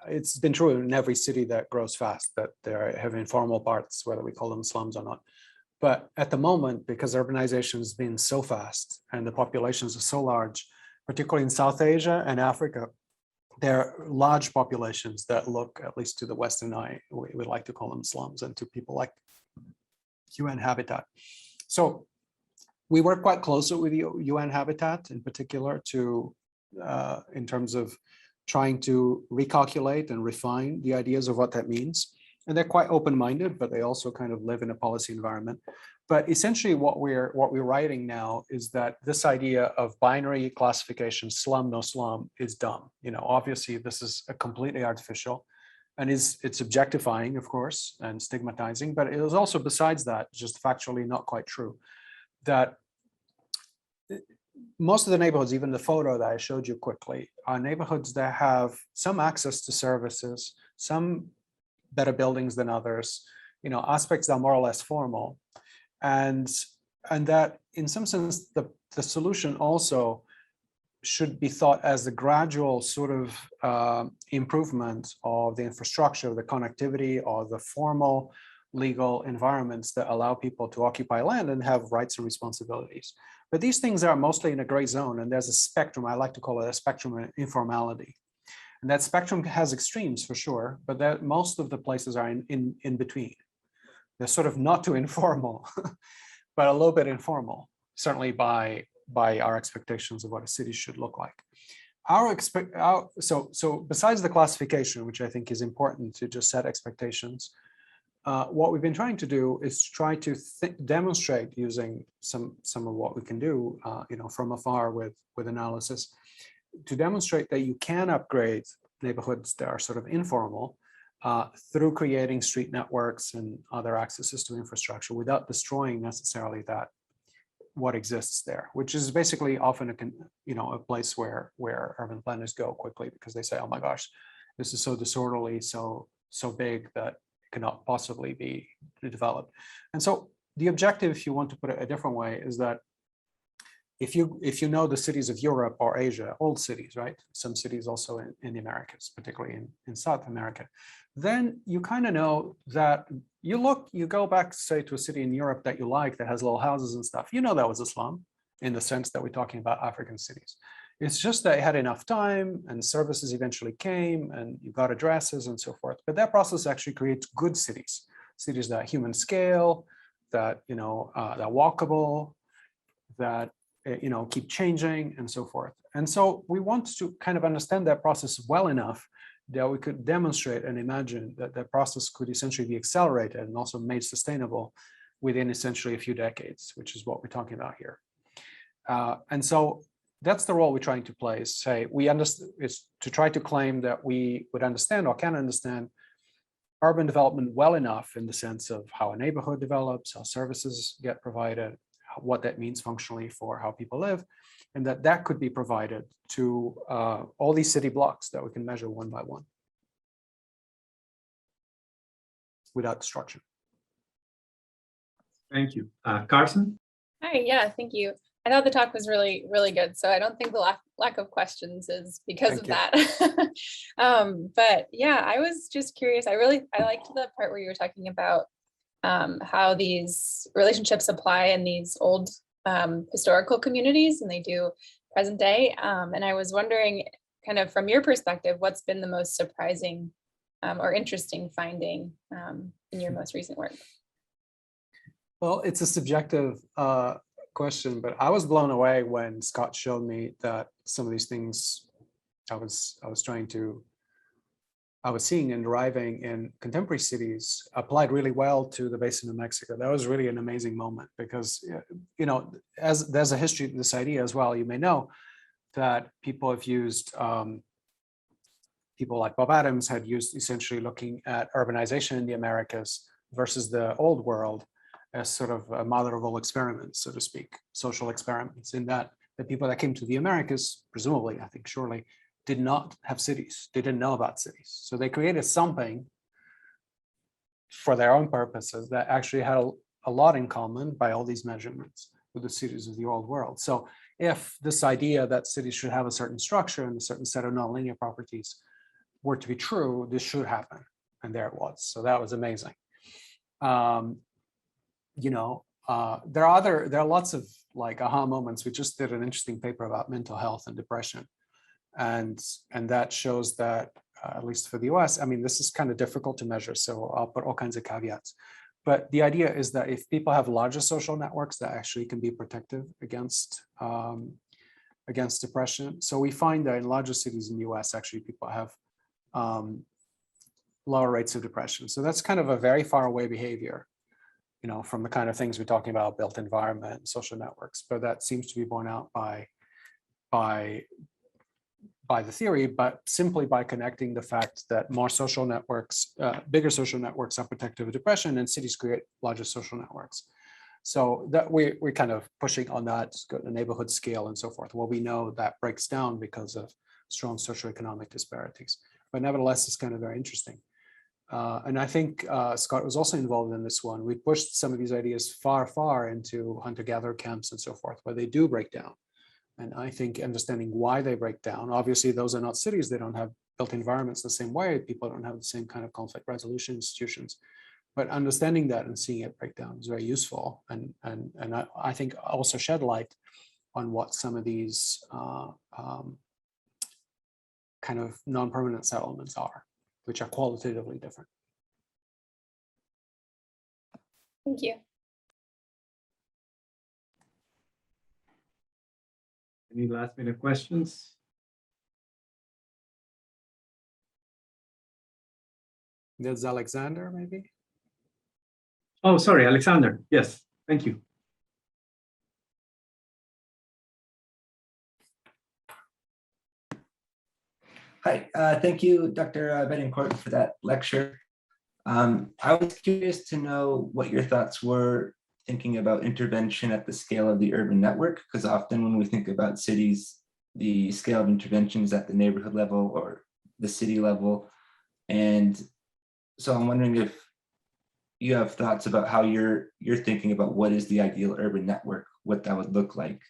Speaker 3: it's been true in every city that grows fast, that there have informal parts, whether we call them slums or not. But at the moment, because urbanization has been so fast and the populations are so large, particularly in South Asia and Africa, there are large populations that look, at least to the Western eye, we like to call them slums, and to people like UN Habitat. So we work quite closely with UN Habitat in particular in terms of trying to recalculate and refine the ideas of what that means. And they're quite open-minded, but they also kind of live in a policy environment. But essentially what we're writing now is that this idea of binary classification, slum, no slum, is dumb. Obviously this is a completely artificial, and it's objectifying, of course, and stigmatizing, but it is also, besides that, just factually not quite true. That most of the neighborhoods, even the photo that I showed you quickly, are neighborhoods that have some access to services, some better buildings than others, aspects that are more or less formal. And that in some sense, the solution also should be thought as a gradual sort of improvement of the infrastructure, the connectivity, or the formal legal environments that allow people to occupy land and have rights and responsibilities. But these things are mostly in a gray zone, and there's a spectrum. I like to call it a spectrum of informality. And that spectrum has extremes for sure, but that most of the places are in between. They're sort of not too informal, but a little bit informal, certainly by our expectations of what a city should look like. So besides the classification, which I think is important to just set expectations, what we've been trying to do is try to demonstrate using some of what we can do, from afar with analysis, to demonstrate that you can upgrade neighborhoods that are sort of informal through creating street networks and other accesses to infrastructure without destroying necessarily what exists there, which is basically often a place where urban planners go quickly because they say, oh my gosh, this is so disorderly, so big that it cannot possibly be developed. And so the objective, if you want to put it a different way, is that if you know the cities of Europe or Asia, old cities, right? Some cities also in the Americas, particularly in South America, then you kind of know that you go back, say, to a city in Europe that you like that has little houses and stuff. You know that was a slum in the sense that we're talking about African cities. It's just that it had enough time and services eventually came and you got addresses and so forth. But that process actually creates good cities, cities that human scale, that that walkable, that keep changing and so forth. And so we want to kind of understand that process well enough that we could demonstrate and imagine that that process could essentially be accelerated and also made sustainable within essentially a few decades, which is what we're talking about here. And so that's the role we're trying to play, is say is to try to claim that we would understand or can understand urban development well enough in the sense of how a neighborhood develops, how services get provided, what that means functionally for how people live, and that could be provided to all these city blocks that we can measure one by one without destruction.
Speaker 4: Thank you. Carson?
Speaker 5: Hi, yeah, thank you. I thought the talk was really, really good. So I don't think the lack of questions is because of that. But yeah, I was just curious. I liked the part where you were talking about how these relationships apply in these old historical communities, and they do present day. And I was wondering, kind of from your perspective, what's been the most surprising or interesting finding in your most recent work?
Speaker 3: Well, it's a subjective question, but I was blown away when Scott showed me that some of these things I was seeing and deriving in contemporary cities applied really well to the basin of Mexico. That was really an amazing moment because, as there's a history to this idea as well, you may know that people have used, people like Bob Adams had used essentially looking at urbanization in the Americas versus the old world as sort of a mother of all experiments, so to speak, social experiments, in that the people that came to the Americas, presumably, I think surely, did not have cities. They didn't know about cities. So they created something for their own purposes that actually had a lot in common by all these measurements with the cities of the old world. So if this idea that cities should have a certain structure and a certain set of nonlinear properties were to be true, this should happen. And there it was. So that was amazing. There are lots of like aha moments. We just did an interesting paper about mental health and depression. And that shows that, at least for the US, I mean, this is kind of difficult to measure, so I'll put all kinds of caveats. But the idea is that if people have larger social networks, that actually can be protective against depression. So we find that in larger cities in the US, actually people have lower rates of depression. So that's kind of a very far away behavior, from the kind of things we're talking about, built environment, social networks. But that seems to be borne out by the theory, but simply by connecting the fact that more social networks, bigger social networks are protective of depression, and cities create larger social networks. So that we're kind of pushing on that the neighborhood scale and so forth. Well, we know that breaks down because of strong socioeconomic disparities, but nevertheless, it's kind of very interesting. And I think Scott was also involved in this one. We pushed some of these ideas far, far into hunter-gatherer camps and so forth, where they do break down. And I think understanding why they break down, obviously those are not cities, they don't have built environments the same way, people don't have the same kind of conflict resolution institutions. But understanding that and seeing it break down is very useful, and I think also shed light on what some of these kind of non-permanent settlements are, which are qualitatively different.
Speaker 5: Thank you.
Speaker 4: Any last minute questions?
Speaker 3: There's Alexander, maybe?
Speaker 4: Oh, sorry, Alexander. Yes, thank you.
Speaker 6: Hi, thank you, Dr. Bettencourt, for that lecture. I was curious to know what your thoughts were thinking about intervention at the scale of the urban network, because often when we think about cities, the scale of intervention is at the neighborhood level or the city level. And so I'm wondering if you have thoughts about how you're thinking about what is the ideal urban network, what that would look like.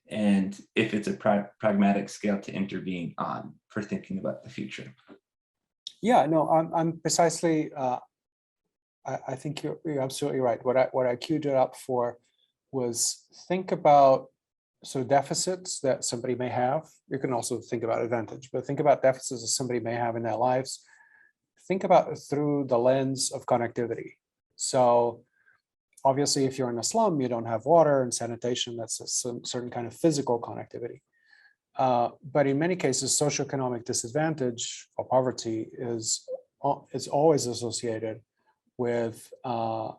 Speaker 6: And if it's a pragmatic scale to intervene on for thinking about the future.
Speaker 3: Yeah, no, I'm precisely, I think you're absolutely right. What I queued it up for was think about sort of deficits that somebody may have. You can also think about advantage, but think about deficits that somebody may have in their lives. Think about it through the lens of connectivity. So obviously, if you're in a slum, you don't have water and sanitation. That's a certain kind of physical connectivity. But in many cases, socioeconomic disadvantage or poverty is always associated with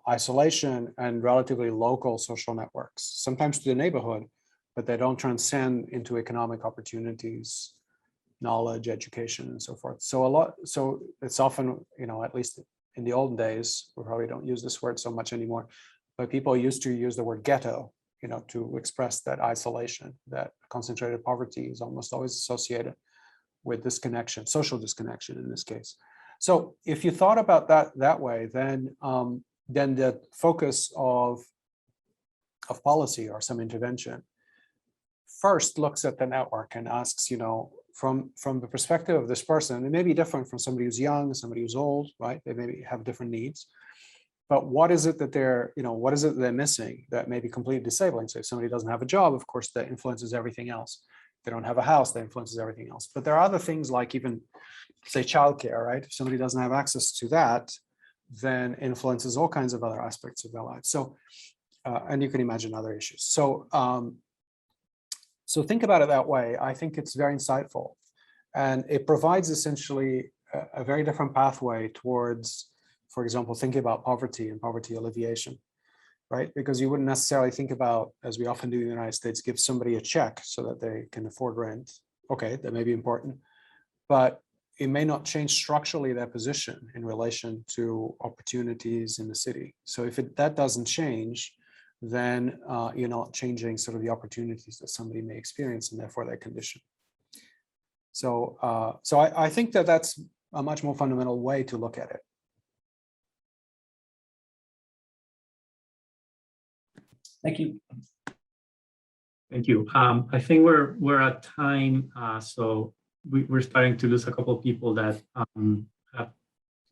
Speaker 3: isolation and relatively local social networks, sometimes to the neighborhood, but they don't transcend into economic opportunities, knowledge, education, and so forth. So it's often, at least in the olden days, we probably don't use this word so much anymore, but people used to use the word ghetto, to express that isolation, that concentrated poverty is almost always associated with disconnection, social disconnection in this case. So if you thought about that way, then the focus of policy or some intervention first looks at the network and asks, from the perspective of this person, it may be different from somebody who's young, somebody who's old, right? They maybe have different needs. But what is it that they're missing that may be completely disabling? So if somebody doesn't have a job, of course, that influences everything else. If they don't have a house, that influences everything else. But there are other things like even, say, childcare, right? If somebody doesn't have access to that, then influences all kinds of other aspects of their lives. So, and you can imagine other issues. So, so think about it that way. I think it's very insightful. And it provides essentially a very different pathway towards, for example, thinking about poverty and poverty alleviation, right? Because you wouldn't necessarily think about, as we often do in the United States, give somebody a check so that they can afford rent. Okay, that may be important, but it may not change structurally their position in relation to opportunities in the city. So if that doesn't change, then you're not changing sort of the opportunities that somebody may experience and therefore their condition. So, I think that that's a much more fundamental way to look at it.
Speaker 6: Thank you.
Speaker 4: Thank you. I think we're at time, so we're starting to lose a couple of people that have to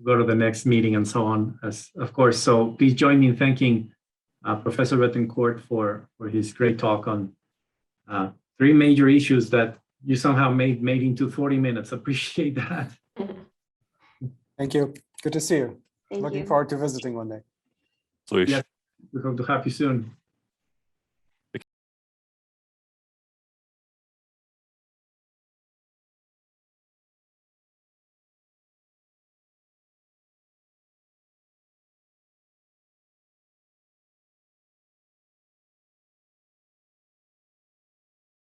Speaker 4: go to the next meeting and so on, as of course. So please join me in thanking Professor Bettencourt for his great talk on 3 major issues that you somehow made into 40 minutes. Appreciate that.
Speaker 3: Thank you. Good to see you.
Speaker 1: Thank
Speaker 3: Looking
Speaker 1: you.
Speaker 3: forward to visiting one day.
Speaker 2: Luís.
Speaker 4: Yes, we hope to have you soon.